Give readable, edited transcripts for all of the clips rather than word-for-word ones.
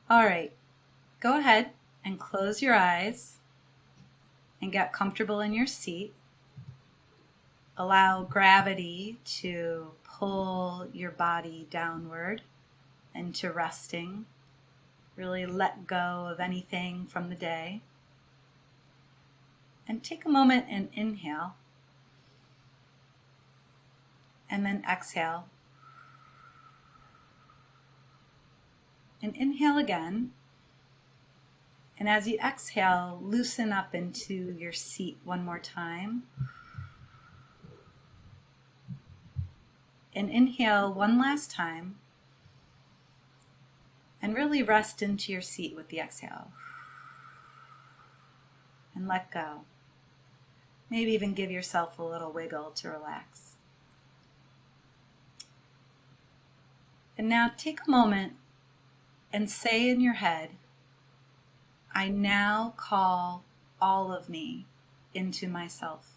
All right, go ahead and close your eyes and get comfortable in your seat. Allow gravity to pull your body downward into resting. Really let go of anything from the day. And take a moment and inhale. And then exhale. And inhale again. And as you exhale, loosen up into your seat one more time. And inhale one last time. And really rest into your seat with the exhale. And let go. Maybe even give yourself a little wiggle to relax. And now take a moment and say in your head, I now call all of me into myself.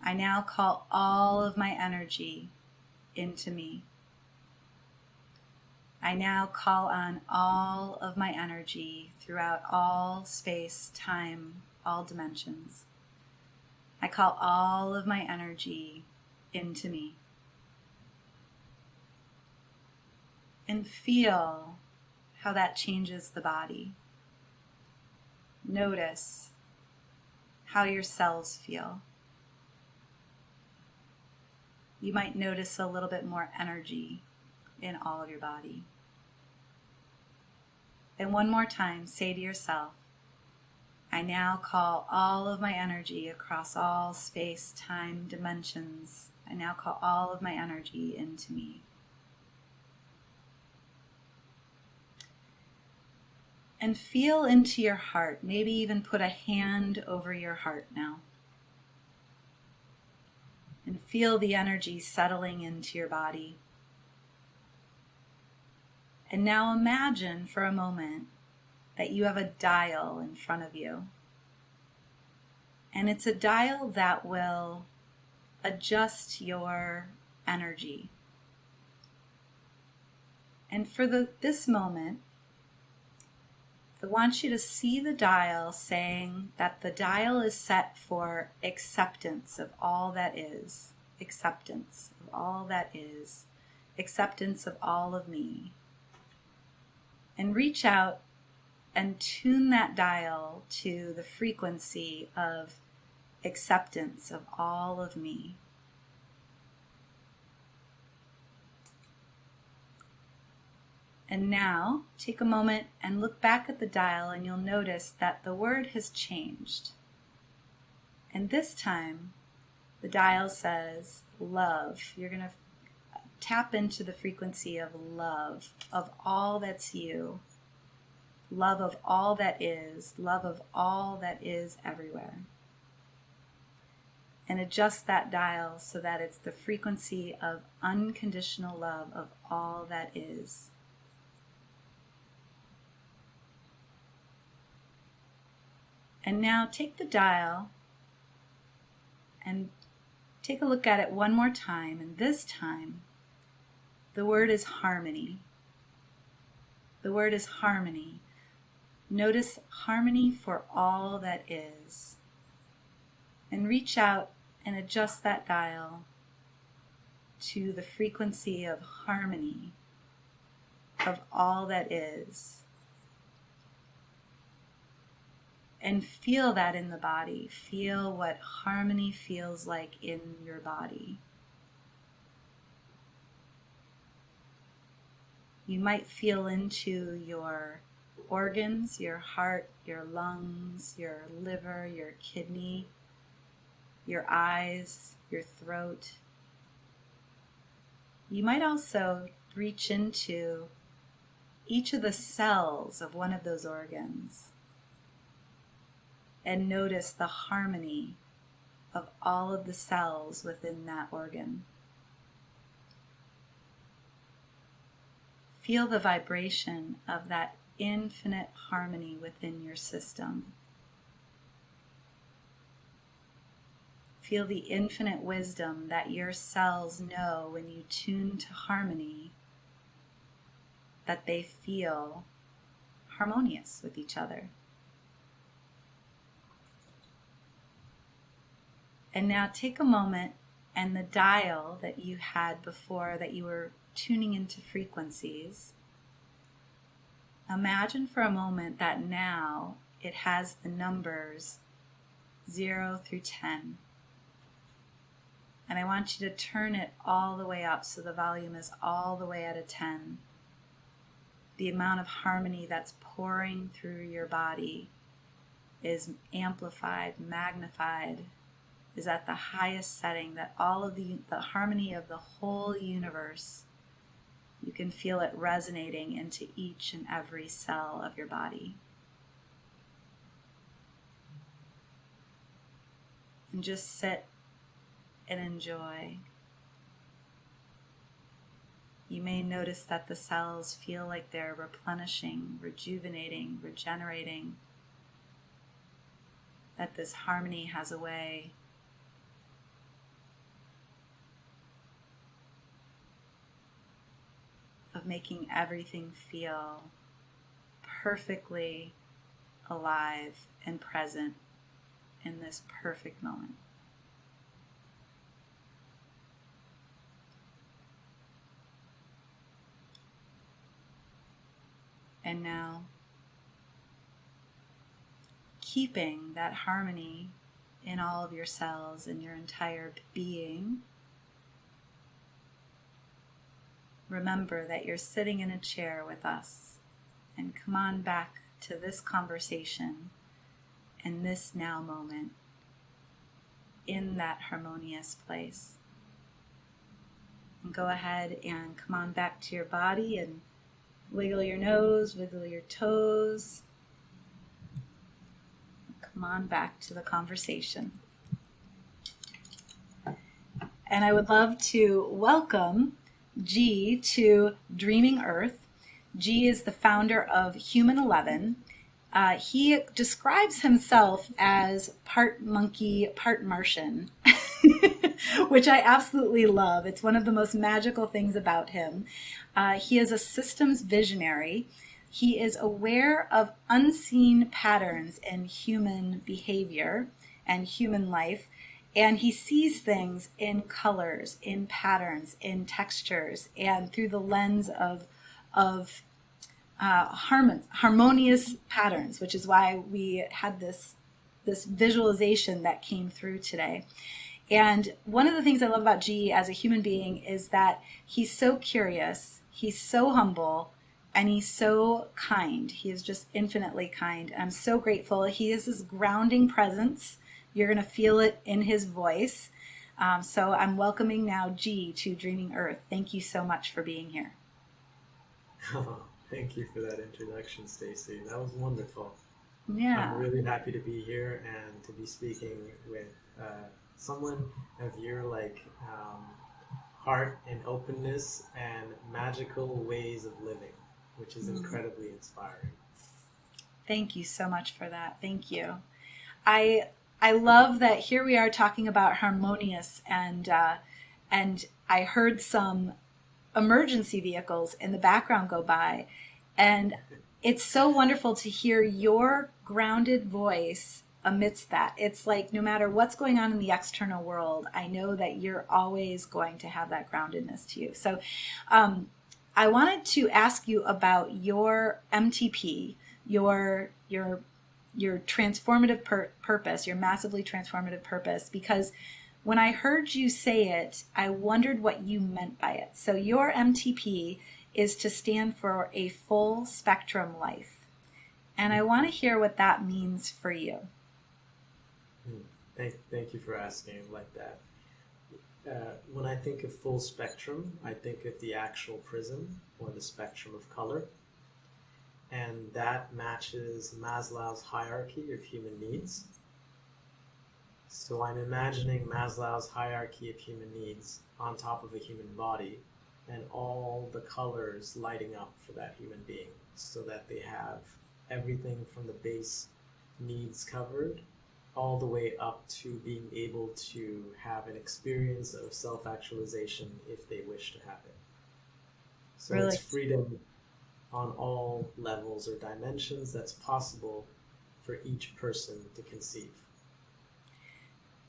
I now call all of my energy into me. I now call on all of my energy throughout all space, time, all dimensions. I call all of my energy into me. And feel how that changes the body. Notice how your cells feel. You might notice a little bit more energy in all of your body. And one more time, say to yourself, I now call all of my energy across all space, time, dimensions. I now call all of my energy into me. And feel into your heart. Maybe even put a hand over your heart now. And feel the energy settling into your body. And now imagine for a moment that you have a dial in front of you. And it's a dial that will adjust your energy. And for this moment, I want you to see the dial saying that the dial is set for acceptance of all that is, acceptance of all that is, acceptance of all of me. And reach out and tune that dial to the frequency of acceptance of all of me. And now, take a moment and look back at the dial, and you'll notice that the word has changed. And this time, the dial says love. You're going to tap into the frequency of love, of all that's you. Love of all that is, love of all that is everywhere. And adjust that dial so that it's the frequency of unconditional love of all that is. And now take the dial and take a look at it one more time. And this time, the word is harmony. The word is harmony. Notice harmony for all that is. And reach out and adjust that dial to the frequency of harmony of all that is. And feel that in the body. Feel what harmony feels like in your body. You might feel into your organs, your heart, your lungs, your liver, your kidney, your eyes, your throat. You might also reach into each of the cells of one of those organs and notice the harmony of all of the cells within that organ. Feel the vibration of that infinite harmony within your system. Feel the infinite wisdom that your cells know when you tune to harmony that they feel harmonious with each other. And now take a moment, and the dial that you had before, that you were tuning into frequencies, imagine for a moment that now it has the numbers 0 through 10. And I want you to turn it all the way up so the volume is all the way at a 10. The amount of harmony that's pouring through your body is amplified, magnified, is at the highest setting, that all of the harmony of the whole universe, you can feel it resonating into each and every cell of your body. And just sit and enjoy. You may notice that the cells feel like they're replenishing, rejuvenating, regenerating, that this harmony has a way of making everything feel perfectly alive and present in this perfect moment. And now, keeping that harmony in all of your cells and your entire being, remember that you're sitting in a chair with us, and come on back to this conversation and this now moment in that harmonious place. And go ahead and come on back to your body and wiggle your nose, wiggle your toes. Come on back to the conversation. And I would love to welcome G to Dreaming Earth. G is the founder of Human 11. He describes himself as part monkey, part Martian, which I absolutely love. It's one of the most magical things about him. He is a systems visionary. He is aware of unseen patterns in human behavior and human life. And he sees things in colors, in patterns, in textures, and through the lens of harmonious patterns, which is why we had this visualization that came through today. And one of the things I love about G as a human being is that he's so curious, he's so humble, and he's so kind. He is just infinitely kind. I'm so grateful. He is this grounding presence. You're going to feel it in his voice. So I'm welcoming now G to Dreaming Earth. Thank you so much for being here. Oh, thank you for that introduction, Stacy. That was wonderful. Yeah. I'm really happy to be here and to be speaking with someone of your heart and openness and magical ways of living, which is incredibly inspiring. Thank you so much for that. Thank you. I love that here we are talking about harmonious, and I heard some emergency vehicles in the background go by, and it's so wonderful to hear your grounded voice amidst that. It's like no matter what's going on in the external world, I know that you're always going to have that groundedness to you. So I wanted to ask you about your MTP, your transformative purpose, your massively transformative purpose, because when I heard you say it, I wondered what you meant by it. So your MTP is to stand for a full spectrum life. And I want to hear what that means for you. Thank you for asking like that. When I think of full spectrum, I think of the actual prism or the spectrum of color. And that matches Maslow's hierarchy of human needs. So I'm imagining Maslow's hierarchy of human needs on top of a human body, and all the colors lighting up for that human being so that they have everything from the base needs covered all the way up to being able to have an experience of self-actualization if they wish to have it. So Really? it's freedom. on all levels or dimensions that's possible for each person to conceive.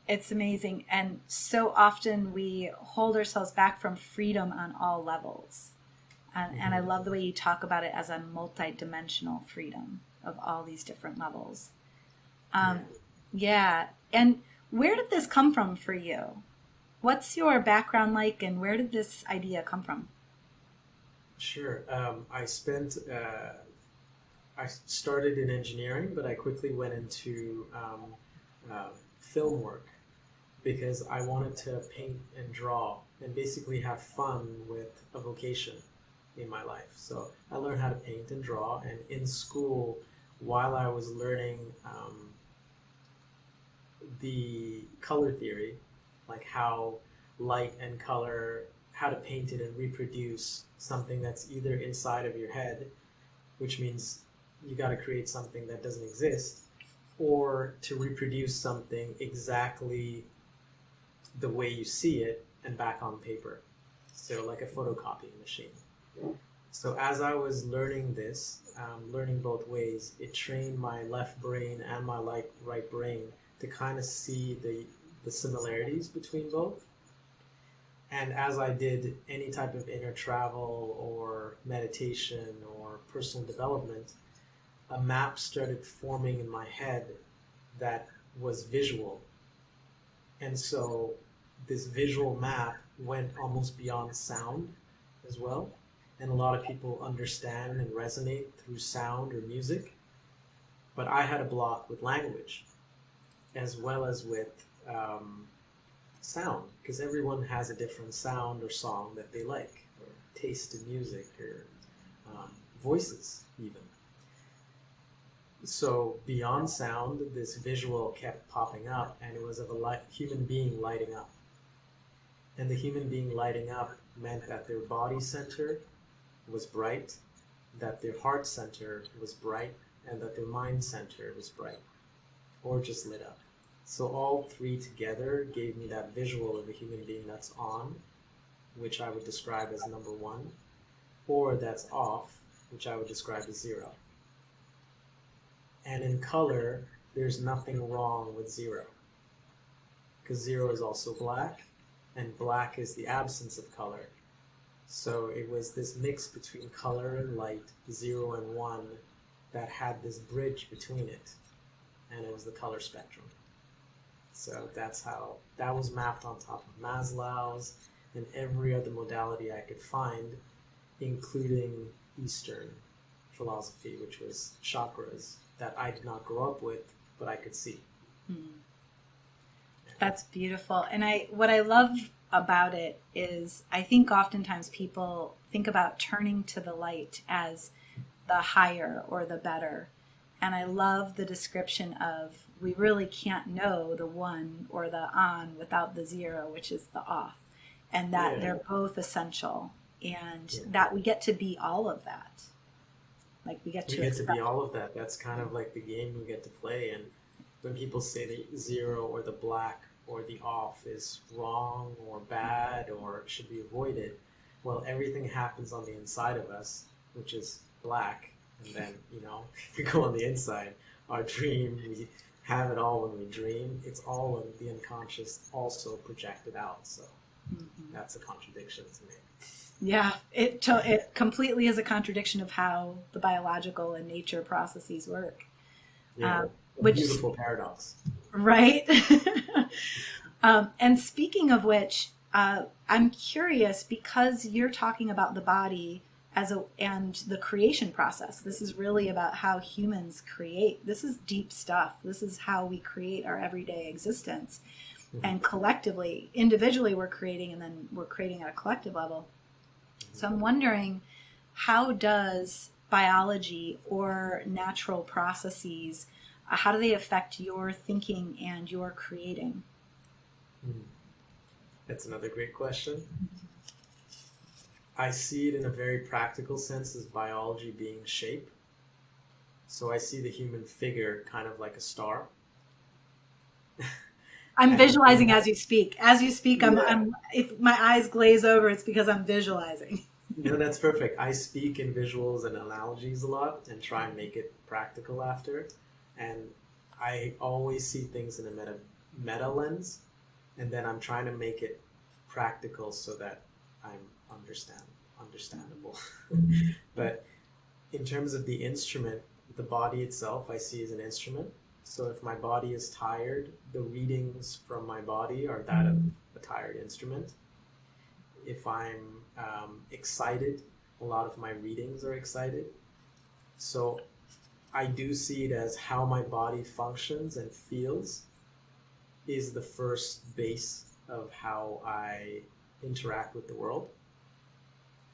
It's amazing. And so often we hold ourselves back from freedom on all levels. And I love the way you talk about it as a multi-dimensional freedom of all these different levels. Yeah. Yeah. And where did this come from for you? What's your background like, and where did this idea come from? Sure. I started in engineering, but I quickly went into film work because I wanted to paint and draw and basically have fun with a vocation in my life. So I learned how to paint and draw, and in school, while I was learning the color theory, like how light and color, how to paint it and reproduce something that's either inside of your head, which means you got to create something that doesn't exist, or to reproduce something exactly the way you see it and back on paper. So, like a photocopying machine. So, as I was learning this, learning both ways, it trained my left brain and my right brain to kind of see the similarities between both. And as I did any type of inner travel or meditation or personal development, a map started forming in my head that was visual. And so this visual map went almost beyond sound as well. And a lot of people understand and resonate through sound or music. But I had a block with language as well as with sound, because everyone has a different sound or song that they like, or taste in music, or voices even. So beyond sound, this visual kept popping up, and it was of a human being lighting up. And the human being lighting up meant that their body center was bright, that their heart center was bright, and that their mind center was bright, or just lit up. So all three together gave me that visual of a human being that's on, which I would describe as number one, or that's off, which I would describe as zero. And in color, there's nothing wrong with zero, because zero is also black, and black is the absence of color. So it was this mix between color and light, zero and one, that had this bridge between it, and it was the color spectrum. So that's how that was mapped on top of Maslow's and every other modality I could find, including Eastern philosophy, which was chakras, that I did not grow up with, but I could see. That's beautiful. And what I love about it is I think oftentimes people think about turning to the light as the higher or the better. And I love the description of we really can't know the one or the on without the zero, which is the off, and that they're both essential, and that we get to be all of that. Like we get to be all of that. That's kind of like the game we get to play. And when people say the zero or the black or the off is wrong or bad or should be avoided, well, everything happens on the inside of us, which is black. And then, if we go on the inside, our dream, we have it all when we dream. It's all in the unconscious, also projected out. So that's a contradiction to me. Yeah, it completely is a contradiction of how the biological and nature processes work. Yeah, which beautiful paradox. Right? And speaking of which, I'm curious, because you're talking about the body and the creation process. This is really about how humans create. This is deep stuff. This is how we create our everyday existence. And collectively, individually, we're creating, and then we're creating at a collective level. So I'm wondering, how does biology or natural processes, how do they affect your thinking and your creating? That's another great question. I see it in a very practical sense as biology being shape. So I see the human figure kind of like a star. I'm visualizing as you speak. As you speak, I'm if my eyes glaze over, it's because I'm visualizing. No, that's perfect. I speak in visuals and analogies a lot and try and make it practical after. And I always see things in a meta lens, and then I'm trying to make it practical so that I'm understandable. But in terms of the instrument, the body itself, I see as an instrument. So if my body is tired, the readings from my body are that of a tired instrument. If I'm excited, a lot of my readings are excited. So I do see it as how my body functions and feels is the first base of how I interact with the world.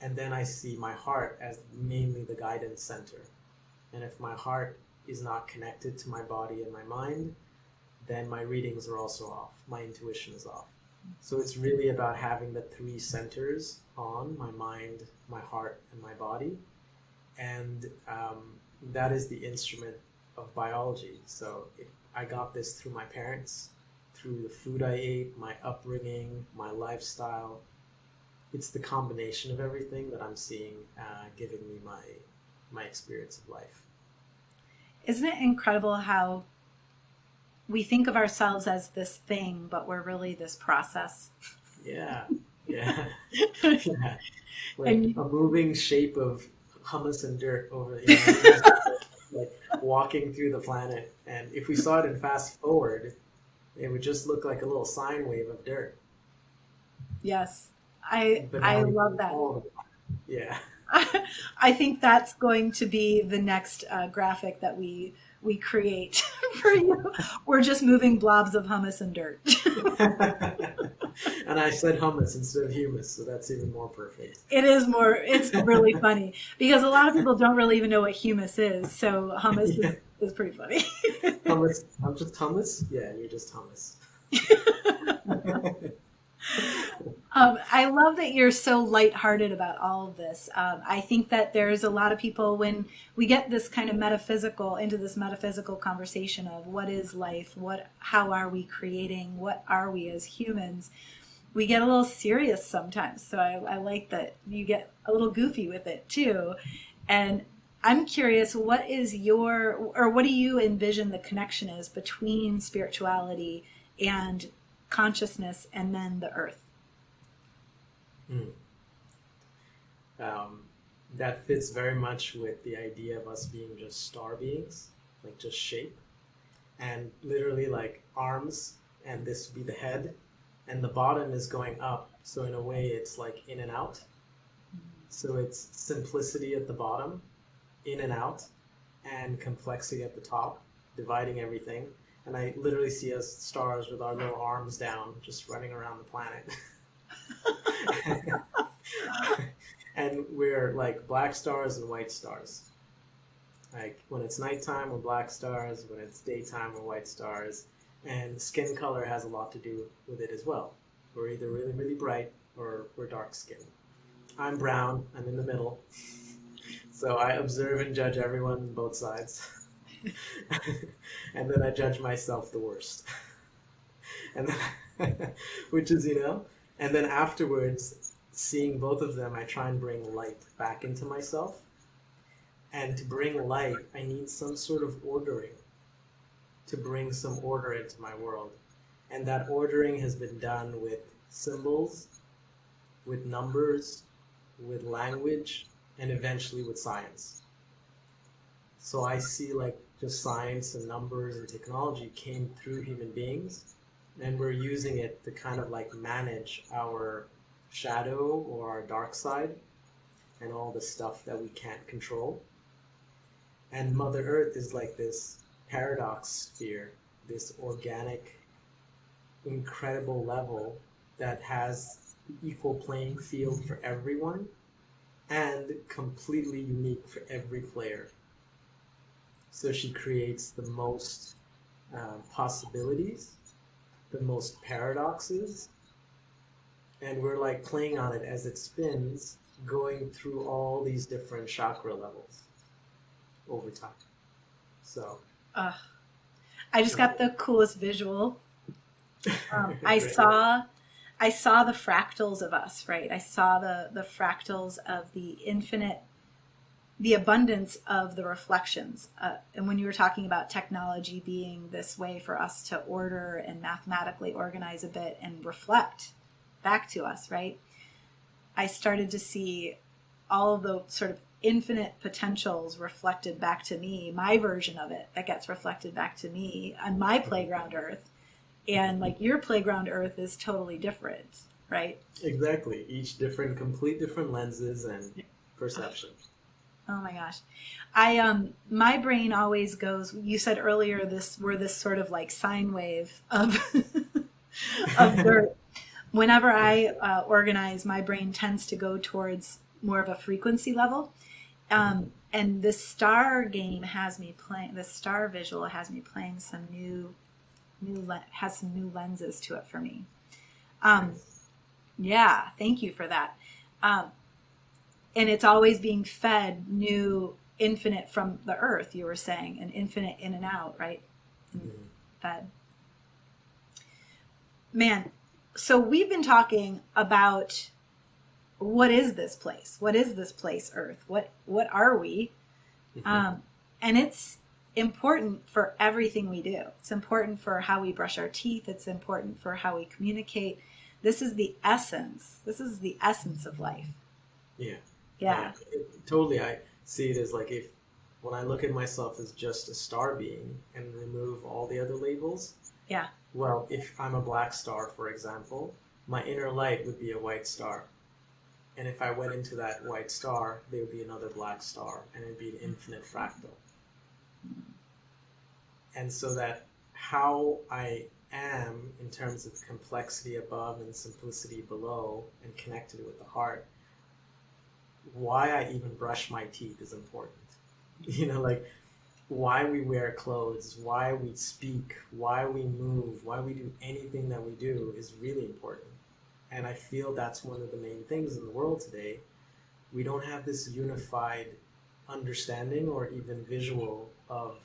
And then I see my heart as mainly the guidance center. And if my heart is not connected to my body and my mind, then my readings are also off. My intuition is off. So it's really about having the three centers on my mind, my heart, and my body. And that is the instrument of biology. So I got this through my parents, through the food I ate, my upbringing, my lifestyle. It's the combination of everything that I'm seeing giving me my experience of life. Isn't it incredible how we think of ourselves as this thing, but we're really this process? Yeah, yeah, yeah. Like And a moving shape of hummus and dirt over, you know, we're just like walking through the planet. And if we saw it in fast forward, it would just look like a little sine wave of dirt. yes, But I now we love see that. all of it. Yeah. I think that's going to be the next graphic that we create for you. We're just moving blobs of hummus and dirt. And I said hummus instead of humus, so that's even more perfect. It's really funny because a lot of people don't really even know what humus is. So hummus Yeah. is pretty funny. Hummus. I'm just hummus? Yeah, you're just hummus. I love that you're so lighthearted about all of this. I think that there's a lot of people when we get this kind of into this metaphysical conversation of what is life, how are we creating, what are we as humans, we get a little serious sometimes. So I like that you get a little goofy with it too. And I'm curious, what do you envision the connection is between spirituality and consciousness and then the earth? Mm. Um, that fits very much with the idea of us being just star beings, like just shape, and literally like arms, and this would be the head, and the bottom is going up. So in a way, it's like in and out. So it's simplicity at the bottom, in and out, and complexity at the top, dividing everything. And I literally see us stars with our little arms down, just running around the planet. And we're like black stars and white stars. Like when it's nighttime, we're black stars. When it's daytime, we're white stars. And skin color has a lot to do with it as well. We're either really, really bright or we're dark skinned. I'm brown. I'm in the middle. So I observe and judge everyone on both sides. And then I judge myself the worst. And then, which is, and then afterwards, seeing both of them, I try and bring light back into myself. And to bring light, I need some sort of ordering to bring some order into my world. And that ordering has been done with symbols, with numbers, with language, and eventually with science. So I see like just science and numbers and technology came through human beings, and we're using it to kind of like manage our shadow or our dark side and all the stuff that we can't control. And Mother Earth is like this paradox sphere, this organic, incredible level that has equal playing field for everyone and completely unique for every player. So she creates the most possibilities, the most paradoxes, and we're like playing on it as it spins, going through all these different chakra levels over time. So I just got the coolest visual. I saw I saw the fractals of us, right? I saw the fractals of the infinite, the abundance of the reflections. And when you were talking about technology being this way for us to order and mathematically organize a bit and reflect back to us, right? I started to see all of the sort of infinite potentials reflected back to me, my version of it that gets reflected back to me on my playground earth. And like your playground earth is totally different, right? Exactly. Each different, complete different lenses and perception. Oh my gosh. My brain always goes, you said earlier we're this sort of like sine wave of of dirt. Whenever I organize, my brain tends to go towards more of a frequency level. And this star game has me playing, the star visual has me playing some has some new lenses to it for me. Yeah, thank you for that. And it's always being fed new infinite from the earth, you were saying, and infinite in and out, right? Fed. Man, so we've been talking about what is this place? What is this place, Earth? What are we? And it's important for everything we do. It's important for how we brush our teeth. It's important for how we communicate. This is the essence. This is the essence of life. Yeah. Totally. I see it as like when I look at myself as just a star being and remove all the other labels. Yeah. Well, if I'm a black star, for example, my inner light would be a white star. And if I went into that white star, there would be another black star, and it'd be an infinite fractal. And so that how I am in terms of complexity above and simplicity below and connected with the heart, why I even brush my teeth is important. Like why we wear clothes, why we speak, why we move, why we do anything that we do is really important. And I feel that's one of the main things in the world today. We don't have this unified understanding or even visual of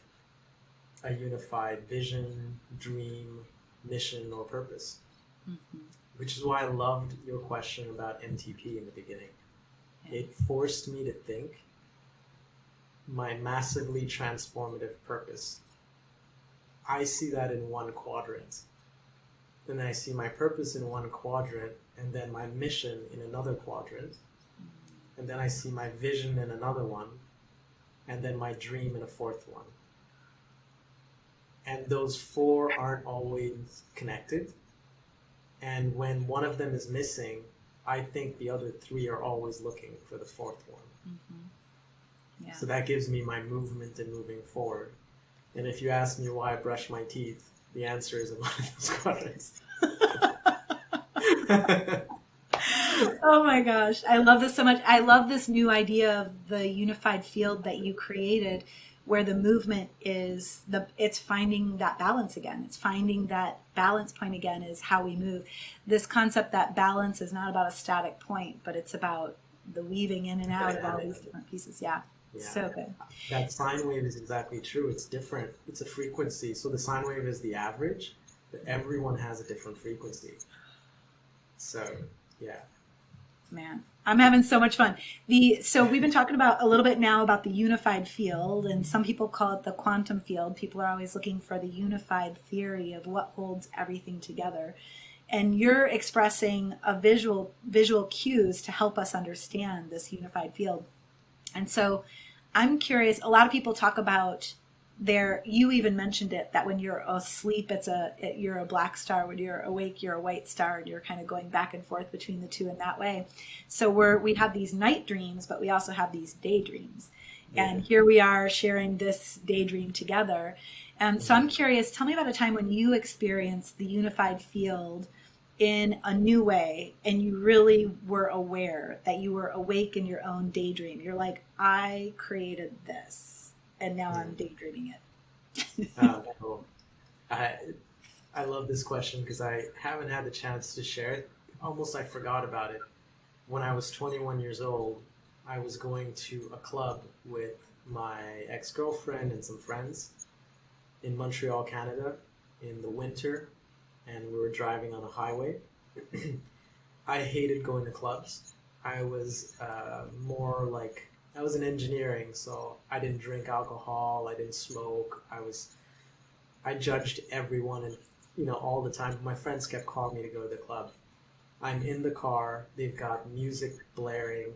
a unified vision, dream, mission, or purpose. Which is why I loved your question about MTP in the beginning. It forced me to think my massively transformative purpose. I see that in one quadrant. And then I see my purpose in one quadrant, and then my mission in another quadrant. And then I see my vision in another one, and then my dream in a fourth one. And those four aren't always connected. And when one of them is missing, I think the other three are always looking for the fourth one. Yeah. So that gives me my movement and moving forward. And if you ask me why I brush my teeth, the answer is in one of those quadrants. Oh my gosh. I love this so much. I love this new idea of the unified field that you created, where the movement is it's finding that balance again. It's finding that balance point again is how we move. This concept that balance is not about a static point, but it's about the weaving in and out of all these different pieces. Yeah. So good. That sine wave is exactly true. It's different. It's a frequency. So the sine wave is the average, but everyone has a different frequency. So, yeah. Man, I'm having so much fun. So we've been talking about a little bit now about the unified field, and some people call it the quantum field. People are always looking for the unified theory of what holds everything together. And you're expressing a visual cues to help us understand this unified field. And so I'm curious, a lot of people talk about you even mentioned it, that when you're asleep, you're a black star. When you're awake, you're a white star, and you're kind of going back and forth between the two in that way. So we have these night dreams, but we also have these daydreams. And here we are sharing this daydream together. And so I'm curious, tell me about a time when you experienced the unified field in a new way, and you really were aware that you were awake in your own daydream. You're like, I created this, and now I'm daydreaming it. Cool. I love this question because I haven't had the chance to share it. Almost I forgot about it. When I was 21 years old, I was going to a club with my ex-girlfriend and some friends in Montreal, Canada, in the winter. And we were driving on a highway, I hated going to clubs. I was more like I was in engineering, so I didn't drink alcohol. I didn't smoke. I judged everyone and all the time. My friends kept calling me to go to the club. I'm in the car. They've got music blaring.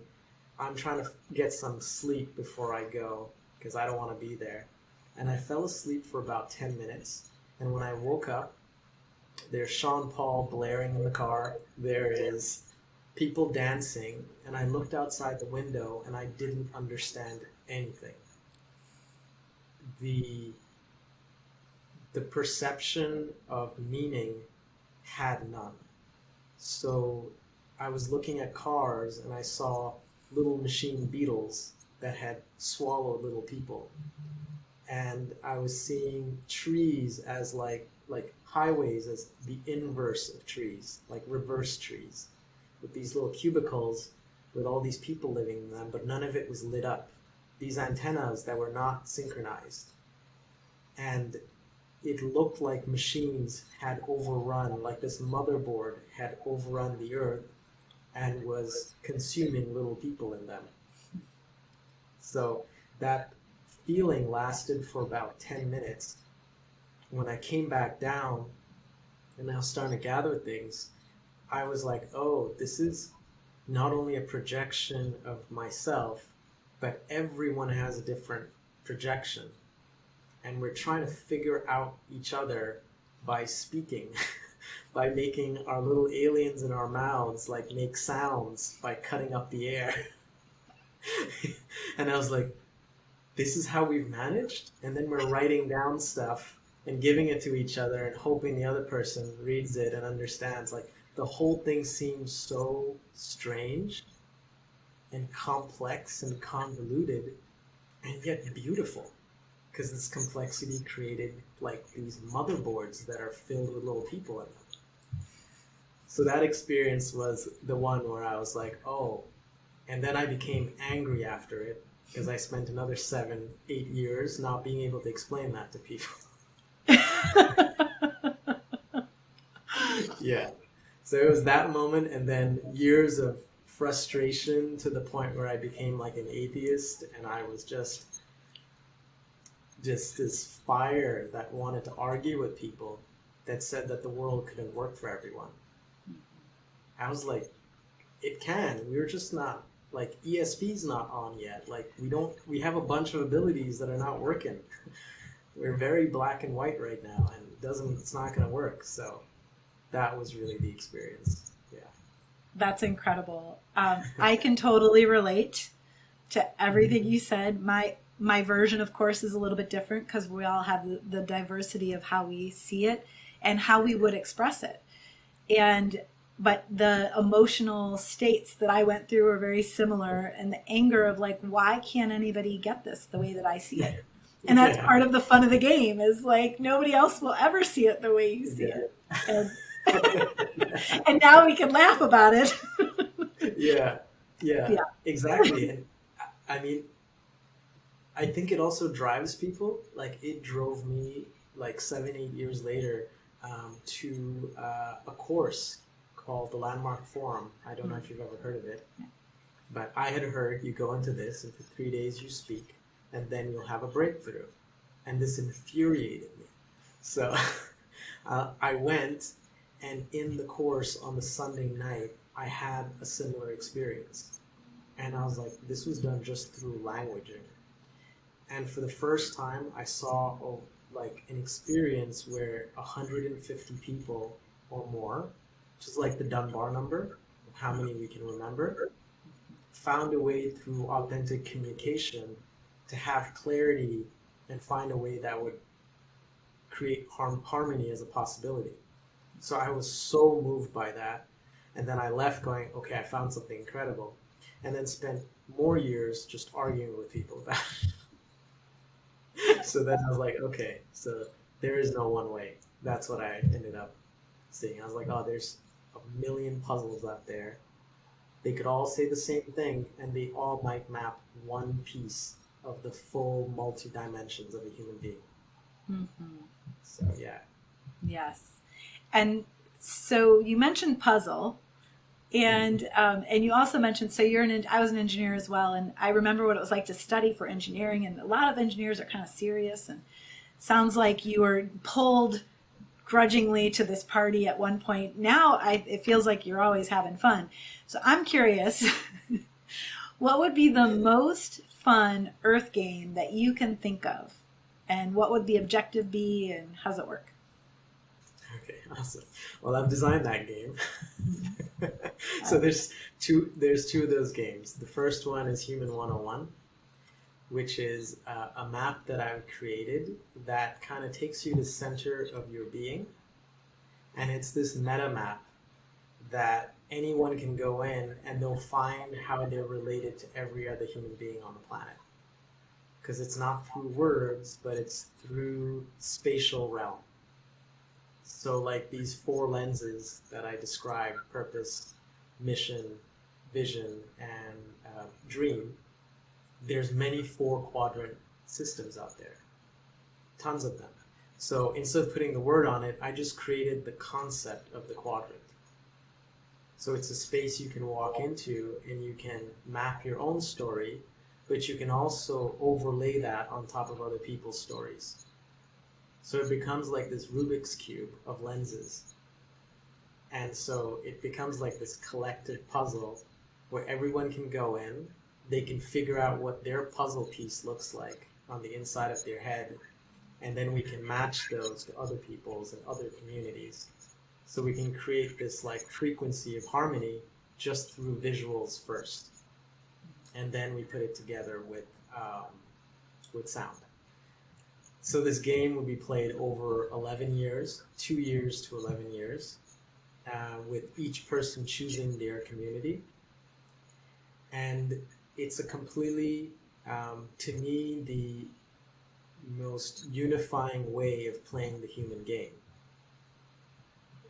I'm trying to get some sleep before I go because I don't want to be there. And I fell asleep for about 10 minutes. And when I woke up, there's Sean Paul blaring in the car. There is people dancing. And I looked outside the window and I didn't understand anything. The the perception of meaning had none. So I was looking at cars and I saw little machine beetles that had swallowed little people. And I was seeing trees as like highways as the inverse of trees, like reverse trees, with these little cubicles with all these people living in them, but none of it was lit up. These antennas that were not synchronized. And it looked like machines had overrun, like this motherboard had overrun the earth and was consuming little people in them. So that feeling lasted for about 10 minutes. When I came back down and I was starting to gather things, I was like, oh, this is not only a projection of myself, but everyone has a different projection. And we're trying to figure out each other by speaking, by making our little aliens in our mouths like make sounds by cutting up the air. And I was like, this is how we've managed? And then we're writing down stuff and giving it to each other and hoping the other person reads it and understands. Like the whole thing seems so strange and complex and convoluted and yet beautiful. Because this complexity created like these motherboards that are filled with little people in them. So that experience was the one where I was like, oh, and then I became angry after it because I spent another 7-8 years not being able to explain that to people. Yeah. So it was that moment and then years of frustration to the point where I became like an atheist and I was just this fire that wanted to argue with people that said that the world couldn't work for everyone. I was like, it can. We're just not, like, ESP's not on yet. Like, we have a bunch of abilities that are not working. We're very black and white right now, and it's not going to work. So that was really the experience. Yeah. That's incredible. I can totally relate to everything you said. My version, of course, is a little bit different because we all have the diversity of how we see it and how we would express it. But the emotional states that I went through are very similar, and the anger of like, why can't anybody get this the way that I see it? And that's part of the fun of the game is like, nobody else will ever see it the way you see it. And now we can laugh about it. Yeah, exactly. And I mean, I think it also drives people. Like it drove me like 7-8 years later to a course called the Landmark Forum. I don't know if you've ever heard of it, but I had heard you go into this and for 3 days you speak and then you'll have a breakthrough. And this infuriated me. So I went, and in the course on the Sunday night, I had a similar experience. And I was like, this was done just through languaging. And for the first time, I saw like an experience where 150 people or more, which is like the Dunbar number, of how many we can remember, found a way through authentic communication to have clarity and find a way that would create harmony as a possibility. So I was so moved by that. And then I left going, okay, I found something incredible. And then spent more years just arguing with people about it. So then I was like, okay, so there is no one way. That's what I ended up seeing. I was like, oh, there's a million puzzles out there. They could all say the same thing, and they all might map one piece of the full multi-dimensions of a human being. Mm-hmm. So, yeah. Yes. And So you mentioned puzzle, and you also mentioned, so I was an engineer as well, and I remember what it was like to study for engineering, and a lot of engineers are kind of serious, and sounds like you were pulled grudgingly to this party at one point. Now it feels like you're always having fun. So I'm curious, what would be the most fun Earth game that you can think of? And what would the objective be, and how does it work? Okay, awesome. Well, I've designed that game. So there's two of those games. The first one is Human 101, which is a map that I've created that kind of takes you to the center of your being. And it's this meta map that anyone can go in and they'll find how they're related to every other human being on the planet. Because it's not through words, but it's through spatial realm. So like these 4 lenses that I described, purpose, mission, vision, and dream, there's many 4-quadrant systems out there, tons of them. So instead of putting the word on it, I just created the concept of the quadrant. So it's a space you can walk into and you can map your own story, but you can also overlay that on top of other people's stories. So it becomes like this Rubik's Cube of lenses. And so it becomes like this collective puzzle where everyone can go in, they can figure out what their puzzle piece looks like on the inside of their head, and then we can match those to other people's and other communities. So we can create this like frequency of harmony just through visuals first. And then we put it together with sound. So this game will be played over 11 years, 2 years to 11 years, with each person choosing their community. And it's a completely, to me, the most unifying way of playing the human game,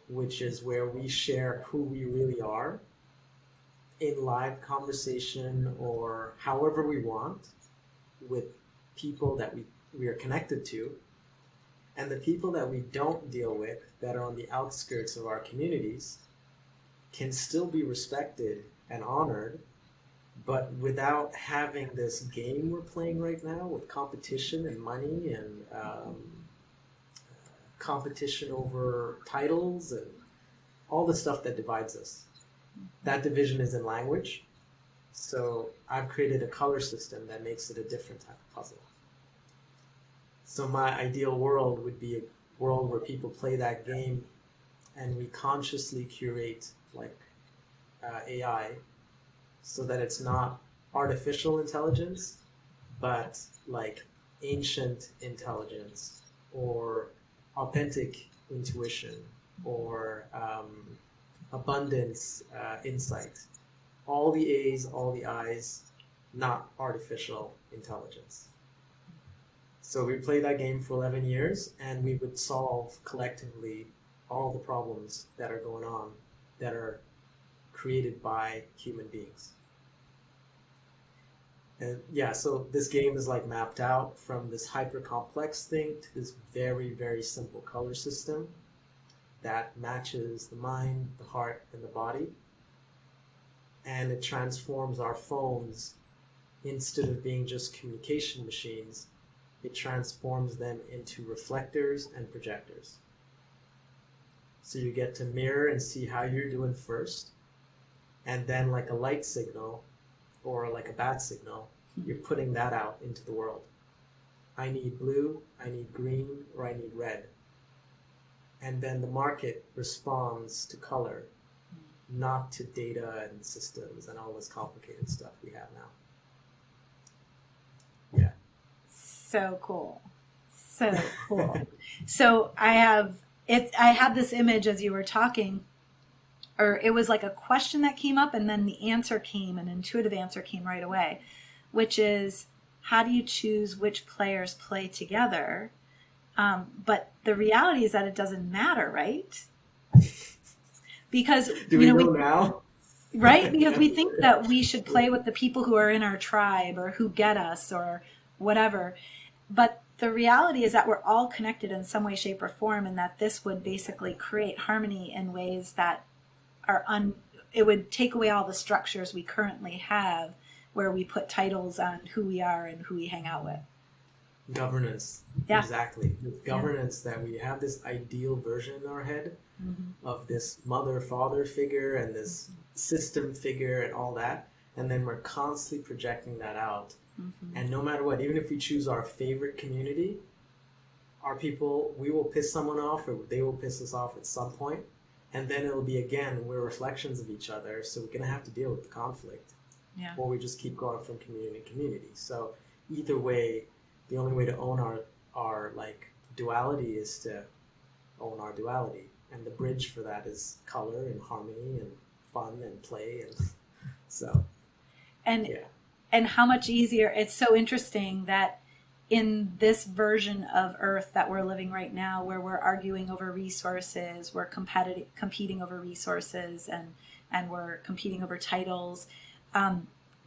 which is where we share who we really are in live conversation or however we want with people that we are connected to, and the people that we don't deal with that are on the outskirts of our communities can still be respected and honored, but without having this game we're playing right now with competition and money and competition over titles and all the stuff that divides us. That division is in language. So I've created a color system that makes it a different type of puzzle. So my ideal world would be a world where people play that game and we consciously curate like AI so that it's not artificial intelligence, but like ancient intelligence or authentic intuition or abundance insight. All the A's, all the I's, not artificial intelligence. So we played that game for 11 years and we would solve collectively all the problems that are going on that are created by human beings. And yeah, so this game is like mapped out from this hyper complex thing to this very, very simple color system that matches the mind, the heart, and the body. And it transforms our phones, instead of being just communication machines, it transforms them into reflectors and projectors. So you get to mirror and see how you're doing first, and then like a light signal or like a bad signal, you're putting that out into the world. I need blue, I need green, or I need red. And then the market responds to color, not to data and systems and all this complicated stuff we have now. Yeah. So cool. So cool. So I had this image as you were talking, or it was like a question that came up and then the answer came, an intuitive answer came right away, which is, how do you choose which players play together? But the reality is that it doesn't matter, right? Because do we know now? Right? Because we think that we should play with the people who are in our tribe or who get us or whatever. But the reality is that we're all connected in some way, shape, or form, and that this would basically create harmony in ways that are it would take away all the structures we currently have where we put titles on who we are and who we hang out with. Governance, Yeah. exactly. With governance, that we have this ideal version in our head of this mother father figure and this system figure and all that, and then we're constantly projecting that out. And no matter what, even if we choose our favorite community, our people, we will piss someone off or they will piss us off at some point, and then it'll be, again, we're reflections of each other, so we're going to have to deal with the conflict. Yeah. Or we just keep going from community to community. So either way, the only way to own our like duality is to own our duality, and the bridge for that is color and harmony and fun and play, and so And yeah. and how much easier. It's so interesting that in this version of Earth that we're living right now, where we're arguing over resources, we're competing over resources, and we're competing over titles,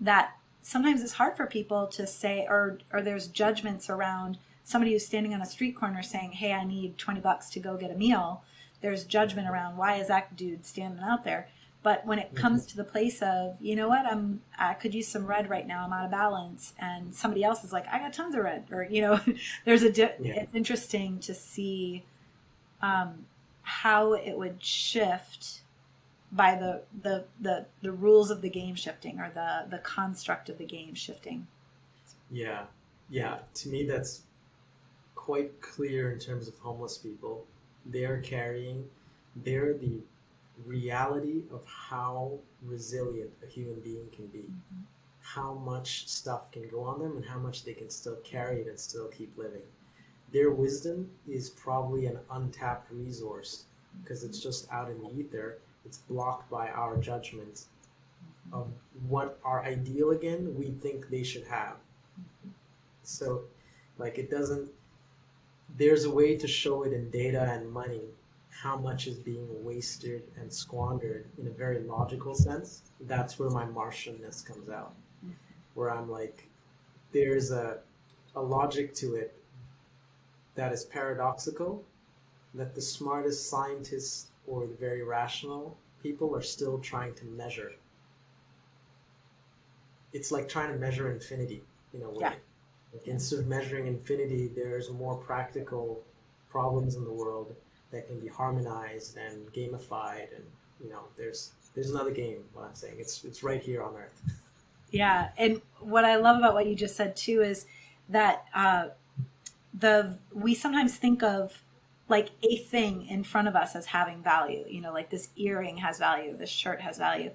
that sometimes it's hard for people to say, or there's judgments around somebody who's standing on a street corner saying, hey, I need $20 to go get a meal. There's judgment around, why is that dude standing out there? But when it comes to the place of, you know what, I could use some red right now, I'm out of balance, and somebody else is like, I got tons of red, or there's it's interesting to see how it would shift by the rules of the game shifting, or the construct of the game shifting. Yeah, to me that's quite clear in terms of homeless people. They're the reality of how resilient a human being can be, how much stuff can go on them and how much they can still carry it and still keep living. Their wisdom is probably an untapped resource because it's just out in the ether. It's blocked by our judgment of what our ideal, again, we think they should have. So like there's a way to show it in data and money, how much is being wasted and squandered in a very logical sense. That's where my Martianness comes out, where I'm like, there's a logic to it that is paradoxical, that the smartest scientists or the very rational people are still trying to measure. It's like trying to measure infinity in a way. Yeah. Like instead of measuring infinity, there's more practical problems in the world that can be harmonized and gamified, and there's another game. What I'm saying, it's right here on Earth. Yeah, and what I love about what you just said too is that we sometimes think of like a thing in front of us as having value. Like this earring has value, this shirt has value.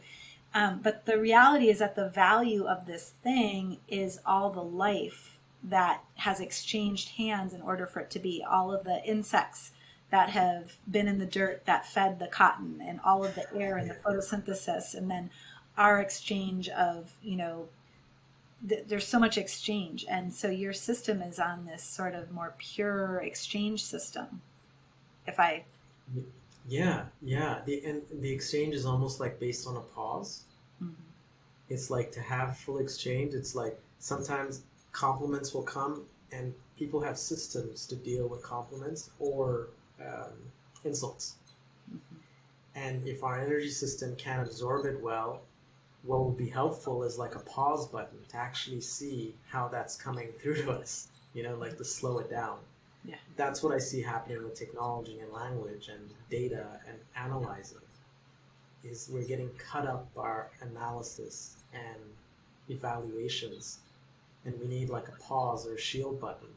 But the reality is that the value of this thing is all the life that has exchanged hands in order for it to be, all of the insects that have been in the dirt that fed the cotton, and all of the air and the photosynthesis, and then our exchange of, there's so much exchange. And so your system is on this sort of more pure exchange system. Yeah. The exchange is almost like based on a pause. It's like to have full exchange. It's like sometimes compliments will come, and people have systems to deal with compliments or insults. And if our energy system can't absorb it well, what will be helpful is like a pause button to actually see how that's coming through to us, like to slow it down. Yeah. That's what I see happening with technology and language and data and analyzing, is we're getting cut up by our analysis and evaluations, and we need like a pause or a shield button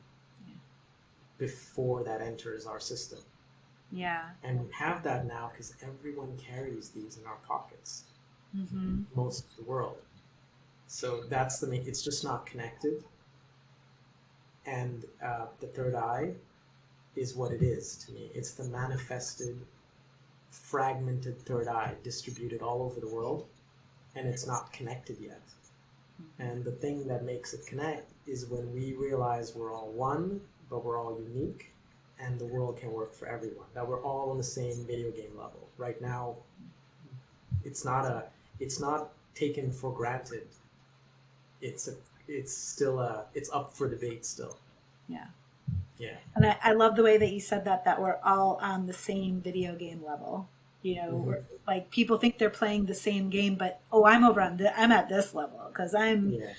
before that enters our system. Yeah. And we have that now because everyone carries these in our pockets, most of the world. So that's it's just not connected. And the third eye is what it is to me. It's the manifested, fragmented third eye distributed all over the world, and it's not connected yet. And the thing that makes it connect is when we realize we're all one, but we're all unique, and the world can work for everyone, that we're all on the same video game level. Right now, it's not taken for granted. It's up for debate still. Yeah. Yeah. And I love the way that you said that we're all on the same video game level. Hmm. We're, like people think they're playing the same game, but oh, I'm at this level because I'm Yeah.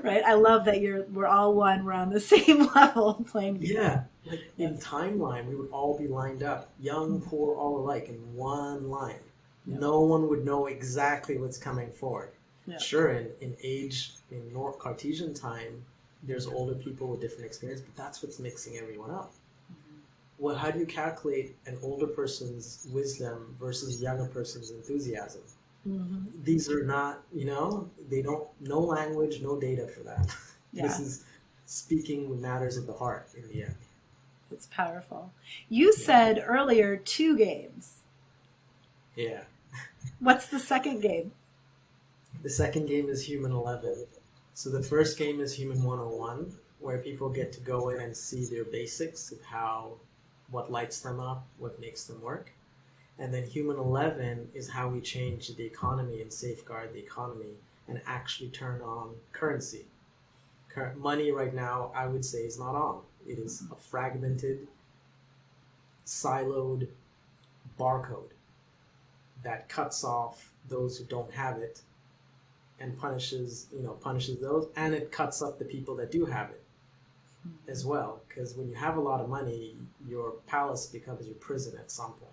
right. I love that we're all one. We're on the same level playing together. Yeah. Like Yeah. in timeline, we would all be lined up, young, poor, all alike, in one line. Yeah. No one would know exactly what's coming forward. Yeah. Sure, in age, in North Cartesian time, there's older people with different experience, but that's what's mixing everyone up. Well, how do you calculate an older person's wisdom versus a younger person's enthusiasm? Mm-hmm. These are not, they don't, no language, no data for that. This Yeah. is speaking matters of the heart in the end. It's powerful. You Yeah. said earlier 2 games. Yeah. What's the second game? The second game is Human 11. So the first game is Human 101, where people get to go in and see their basics of what lights them up, what makes them work. And then Human 11 is how we change the economy and safeguard the economy and actually turn on currency. Money right now, I would say, is not on. It is a fragmented, siloed barcode that cuts off those who don't have it and punishes those, and it cuts up the people that do have it as well. Because when you have a lot of money, your palace becomes your prison at some point.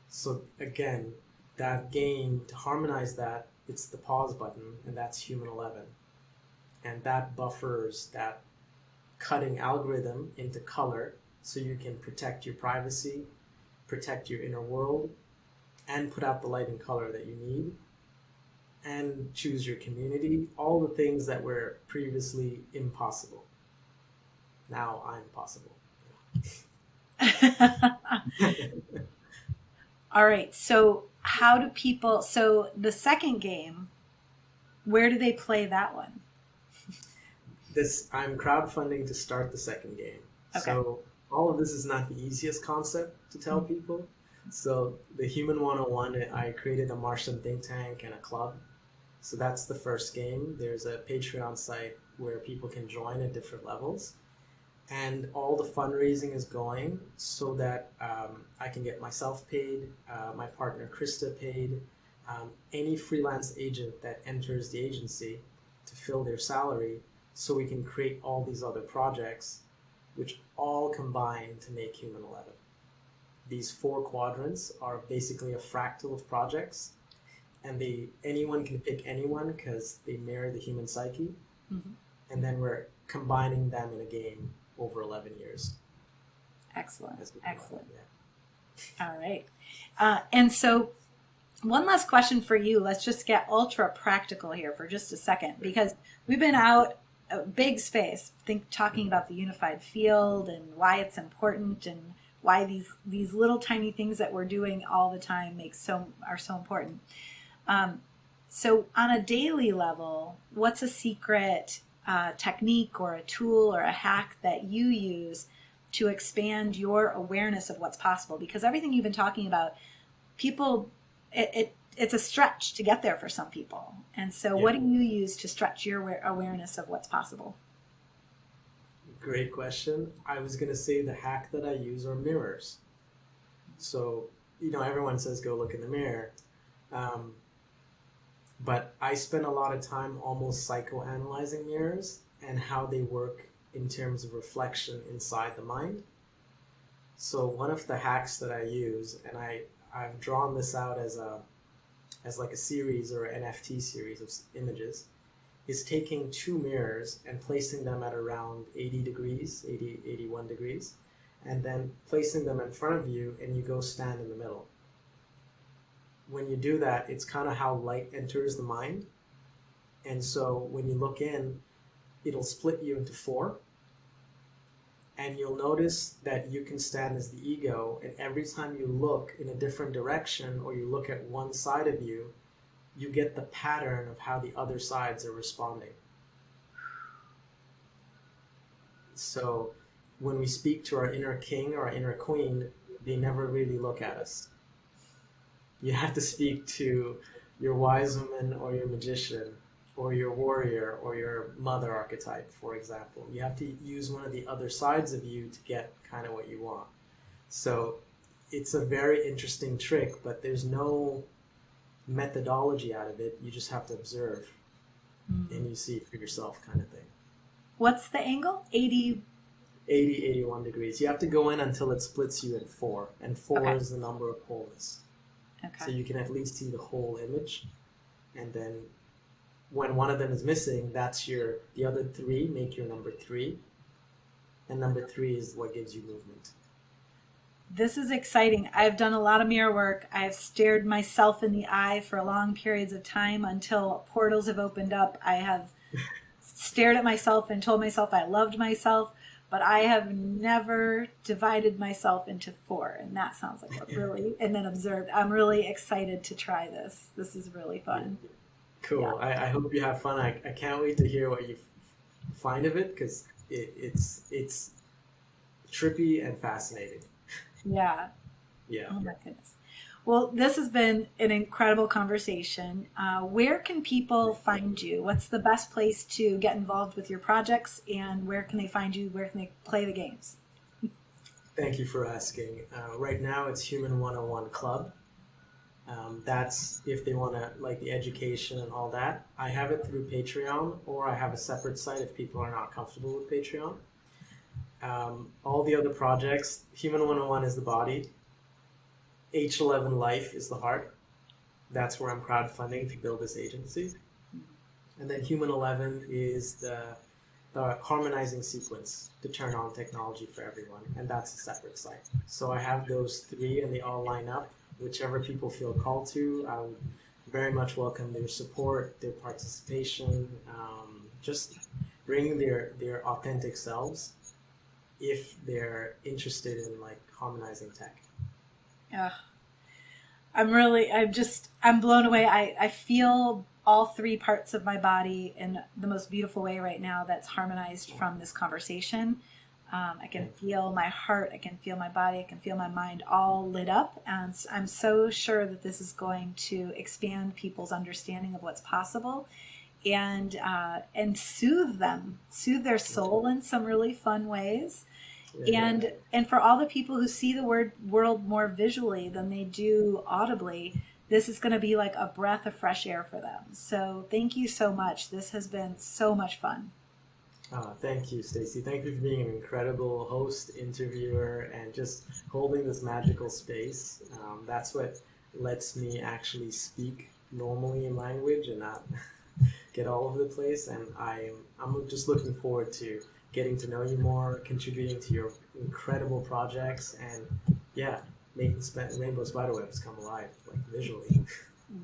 So again, that game, to harmonize that, it's the pause button, and that's Human 11. And that buffers that cutting algorithm into color so you can protect your privacy, protect your inner world, and put out the light and color that you need, and choose your community, all the things that were previously impossible. Now I'm possible. All right. So the second game, where do they play that one? I'm crowdfunding to start the second game. Okay. So all of this is not the easiest concept to tell people. So the Human 101, I created a Martian think tank and a club. So that's the first game. There's a Patreon site where people can join at different levels. And all the fundraising is going so that I can get myself paid, my partner Krista paid, any freelance agent that enters the agency to fill their salary, so we can create all these other projects, which all combine to make Human 11. These 4 quadrants are basically a fractal of projects, and anyone can pick anyone because they mirror the human psyche, and then we're combining them in a game over 11 years. Excellent. Excellent. Yeah. All right. And so one last question for you. Let's just get ultra practical here for just a second, because we've been out a big space, talking about the unified field and why it's important and why these little tiny things that we're doing all the time are so important. So on a daily level, what's a secret technique or a tool or a hack that you use to expand your awareness of what's possible? Because everything you've been talking about, people, it's a stretch to get there for some people. And so what do you use to stretch your awareness of what's possible? Great question. I was going to say the hack that I use are mirrors. So, everyone says go look in the mirror. But I spend a lot of time almost psychoanalyzing mirrors and how they work in terms of reflection inside the mind. So one of the hacks that I use, and I've drawn this out as like a series or an NFT series of images, is taking 2 mirrors and placing them at around 80 degrees, 80, 81 degrees, and then placing them in front of you, and you go stand in the middle. When you do that, it's kind of how light enters the mind. And so when you look in, it'll split you into 4. And you'll notice that you can stand as the ego, and every time you look in a different direction or you look at one side of you, you get the pattern of how the other sides are responding. So when we speak to our inner king or our inner queen, they never really look at us. You have to speak to your wise woman or your magician, or your warrior or your mother archetype, for example. You have to use one of the other sides of you to get kind of what you want. So it's a very interesting trick, but there's no methodology out of it. You just have to observe and you see it for yourself, kind of thing. What's the angle? 80. 80, 81 degrees. You have to go in until it splits you in four, and four Okay. is the number of wholeness. So Okay. you can at least see the whole image, and then when one of them is missing, that's the other three make your number three, and number three is what gives you movement. This is exciting. I've done a lot of mirror work. I've stared myself in the eye for long periods of time until portals have opened up. I have stared at myself and told myself I loved myself, but I have never divided myself into four. And that sounds like a really, and then observed. I'm really excited to try this. This is really fun. Cool. Yeah. I hope you have fun. I can't wait to hear what you find of it, because it's trippy and fascinating. Yeah. Yeah. Oh my goodness. Well, this has been an incredible conversation. Where can people find you? What's the best place to get involved with your projects, and where can they find you? Where can they play the games? Thank you for asking. Right now, it's Human 101 Club. That's if they want to like the education and all that. I have it through Patreon, or I have a separate site if people are not comfortable with Patreon. All the other projects, Human 101 is the body, H11 Life is the heart. That's where I'm crowdfunding to build this agency. And then Human 11 is the harmonizing sequence to turn on technology for everyone. And that's a separate site. So I have those three and they all line up. Whichever people feel called to, I would very much welcome their support, their participation, just bringing their authentic selves if they're interested in like harmonizing tech. Yeah. I'm blown away. I feel all three parts of my body in the most beautiful way right now that's harmonized from this conversation. I can feel my heart, I can feel my body, I can feel my mind all lit up. And I'm so sure that this is going to expand people's understanding of what's possible and soothe them, soothe their soul in some really fun ways. Yeah. And for all the people who see the world more visually than they do audibly, this is going to be like a breath of fresh air for them. So thank you so much. This has been so much fun. Thank you, Stacey. Thank you for being an incredible host, interviewer, and just holding this magical space. That's what lets me actually speak normally in language and not get all over the place. And I'm just looking forward to getting to know you more, contributing to your incredible projects, and yeah, making rainbow spiderwebs come alive, like visually.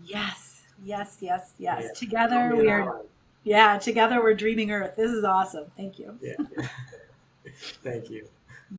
Yes, yes, yes, yes. Yeah. Together Call me we an are, ally. yeah, together we're dreaming Earth. This is awesome. Thank you. Yeah. Thank you.